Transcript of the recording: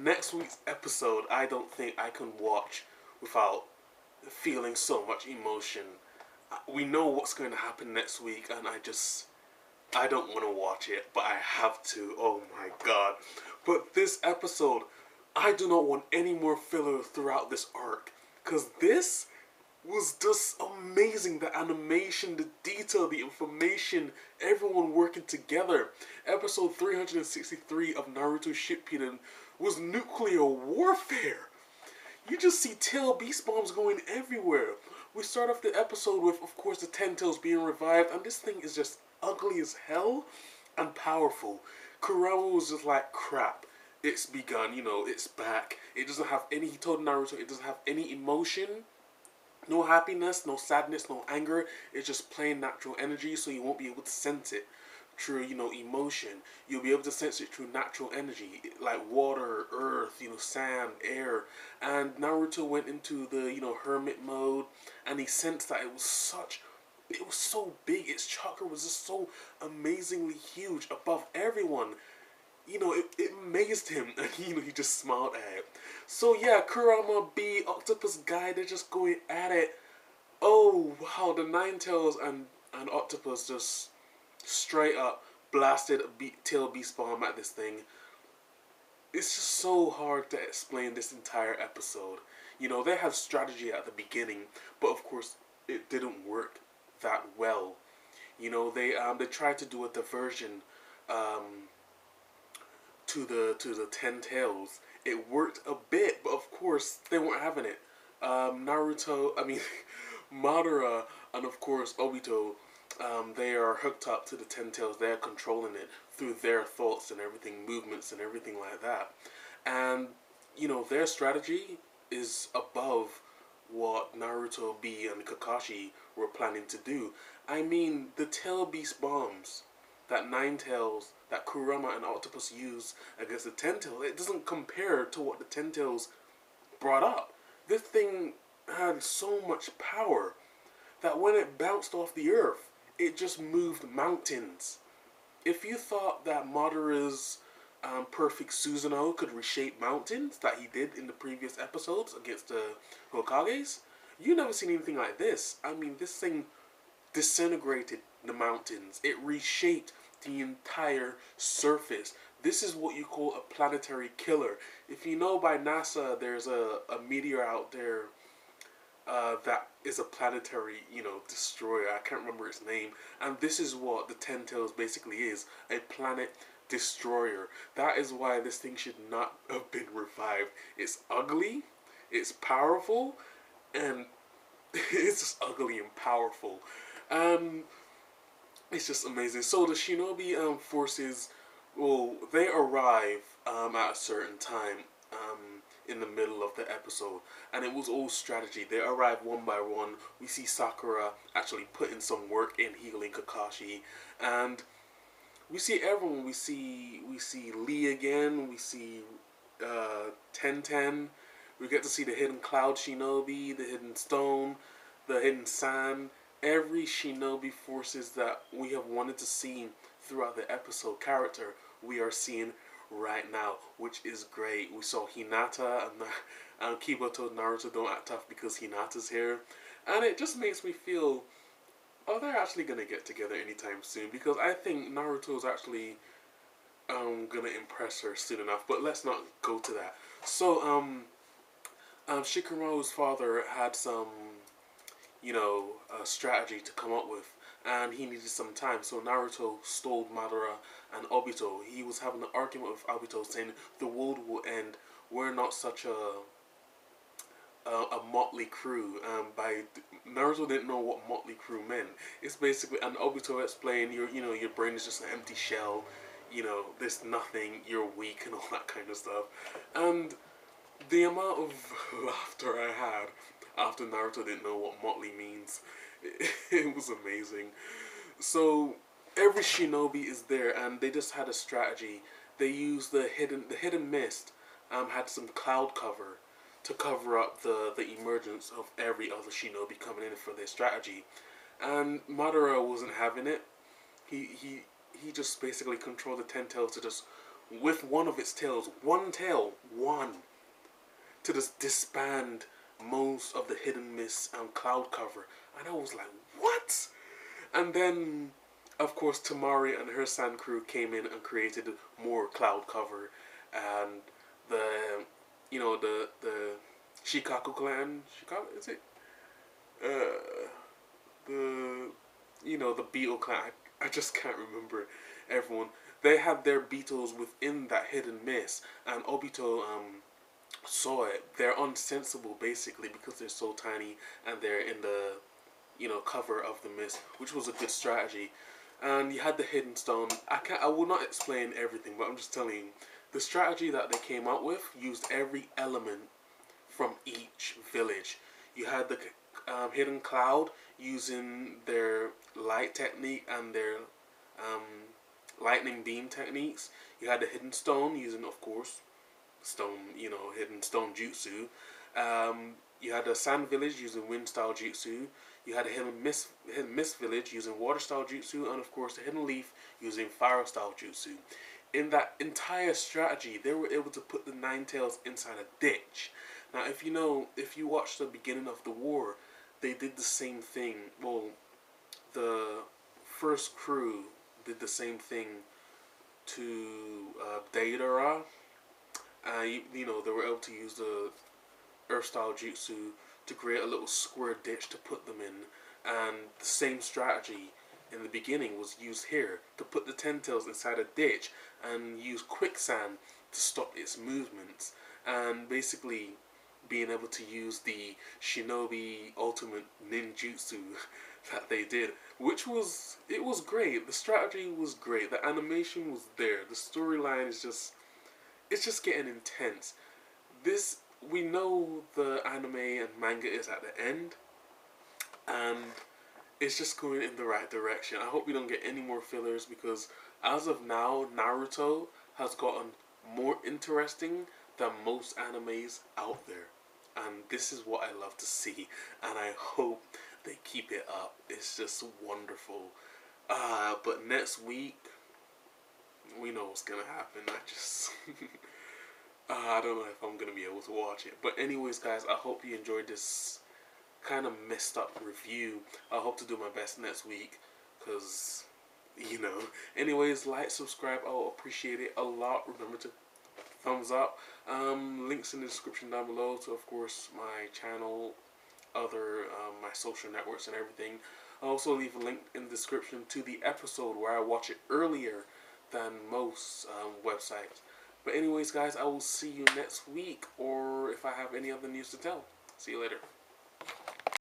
next week's episode, I don't think I can watch without feeling so much emotion. We know what's going to happen next week, and I don't want to watch it, but I have to. Oh my god. But this episode, I do not want any more filler throughout this arc, because this was just amazing. The animation, the detail, the information, everyone working together. Episode 363 of Naruto Shippuden was nuclear warfare. You just see tail beast bombs going everywhere. We start off the episode with, of course, the Ten Tails being revived, and this thing is just ugly as hell and powerful. Kurama was just like, crap, it's begun, it's back. It doesn't have any, he told Naruto, it doesn't have any emotion, no happiness, no sadness, no anger. It's just plain natural energy, so you won't be able to sense it through, emotion. You'll be able to sense it through natural energy, like water, earth, sand, air. And Naruto went into the, hermit mode, and he sensed that it was so big. Its chakra was just so amazingly huge above everyone. It amazed him, and he just smiled at it. So yeah, Kurama B, Octopus Guy, they're just going at it. Oh wow, the Nine Tails and Octopus just straight up blasted tail beast bomb at this thing. It's just so hard to explain this entire episode. They have strategy at the beginning, but of course it didn't work that well. They tried to do a diversion to the Ten Tails. It worked a bit, but of course they weren't having it. Madara and of course Obito, they are hooked up to the Ten Tails. They're controlling it through their thoughts and everything, movements and everything like that. And their strategy is above what Naruto B and Kakashi were planning to do. I mean, the Tail Beast bombs that Nine Tails, that Kurama and Octopus use against the Ten Tails, it doesn't compare to what the Ten Tails brought up. This thing had so much power that when it bounced off the earth, it just moved mountains. If you thought that Madara's perfect Susanoo could reshape mountains that he did in the previous episodes against the Hokages, you never seen anything like this. I mean, this thing disintegrated the mountains. It reshaped the entire surface. This is what you call a planetary killer. If you know, by NASA, there's a meteor out there that is a planetary, destroyer. I can't remember its name. And this is what the Ten Tails basically is, a planet destroyer. That is why this thing should not have been revived. It's ugly, it's powerful, and it's just ugly and powerful. It's just amazing. So the Shinobi forces, well, they arrive at a certain time in the middle of the episode, and it was all strategy. They arrive one by one. We see Sakura actually putting some work in healing Kakashi, and we see everyone. We see Lee again. We see Ten. We get to see the hidden cloud Shinobi, the hidden stone, the hidden sand. Every Shinobi forces that we have wanted to see throughout the episode character, we are seeing right now, which is great. We saw Hinata, and Kiba told Naruto don't act tough because Hinata's here, and it just makes me feel, oh, they're actually gonna get together anytime soon, because I think Naruto's actually gonna impress her soon enough. But let's not go to that. So Shikamaru's father had some strategy to come up with, and he needed some time. So Naruto stole Madara and Obito. He was having an argument with Obito saying the world will end. We're not such a motley crew. Naruto didn't know what motley crew meant. It's basically, and Obito explained, your brain is just an empty shell. There's nothing. You're weak and all that kind of stuff. And the amount of laughter I had after Naruto didn't know what motley means, it was amazing. So every Shinobi is there, and they just had a strategy. They used the hidden mist. Had some cloud cover to cover up the emergence of every other Shinobi coming in for their strategy, and Madara wasn't having it. He just basically controlled the Ten Tails to just with one of its tails, one, to just disband most of the Hidden Mist and Cloud cover. And I was like, what? And then, of course, Tamari and her sand crew came in and created more Cloud cover. And the, the Shikaku clan, Shikaku, is it? The, the Beetle clan, I just can't remember everyone. They had their beetles within that Hidden Mist, and Obito saw it. They're unsensible basically because they're so tiny and they're in the cover of the mist, which was a good strategy. And you had the hidden stone. I will not explain everything, but I'm just telling you, the strategy that they came out with used every element from each village. You had the hidden cloud using their light technique and their um, lightning beam techniques. You had the hidden stone using, of course, stone, hidden stone jutsu. You had the sand village using wind style jutsu. You had a hidden mist village using water style jutsu, and of course the hidden leaf using fire style jutsu. In that entire strategy, they were able to put the Nine Tails inside a ditch. Now, if you watch the beginning of the war, they did the same thing. Well, the first crew did the same thing to Deidara. They were able to use the Earth style jutsu to create a little square ditch to put them in, and the same strategy in the beginning was used here to put the Ten Tails inside a ditch and use quicksand to stop its movements, and basically being able to use the Shinobi ultimate ninjutsu that they did, which was great. The strategy was great. The animation was there. The storyline is just getting intense. We know the anime and manga is at the end, and it's just going in the right direction. I hope we don't get any more fillers, because as of now, Naruto has gotten more interesting than most animes out there. And this is what I love to see, and I hope they keep it up. It's just wonderful. But next week, we know what's gonna happen. I don't know if I'm gonna be able to watch it. But anyways, guys, I hope you enjoyed this kind of messed up review. I hope to do my best next week, because anyways, like, subscribe, I'll appreciate it a lot. Remember to thumbs up. Links in the description down below to, of course, my channel, other my social networks and everything. I'll also leave a link in the description to the episode where I watch it earlier than most websites. But anyways, guys, I will see you next week, or if I have any other news to tell. See you later.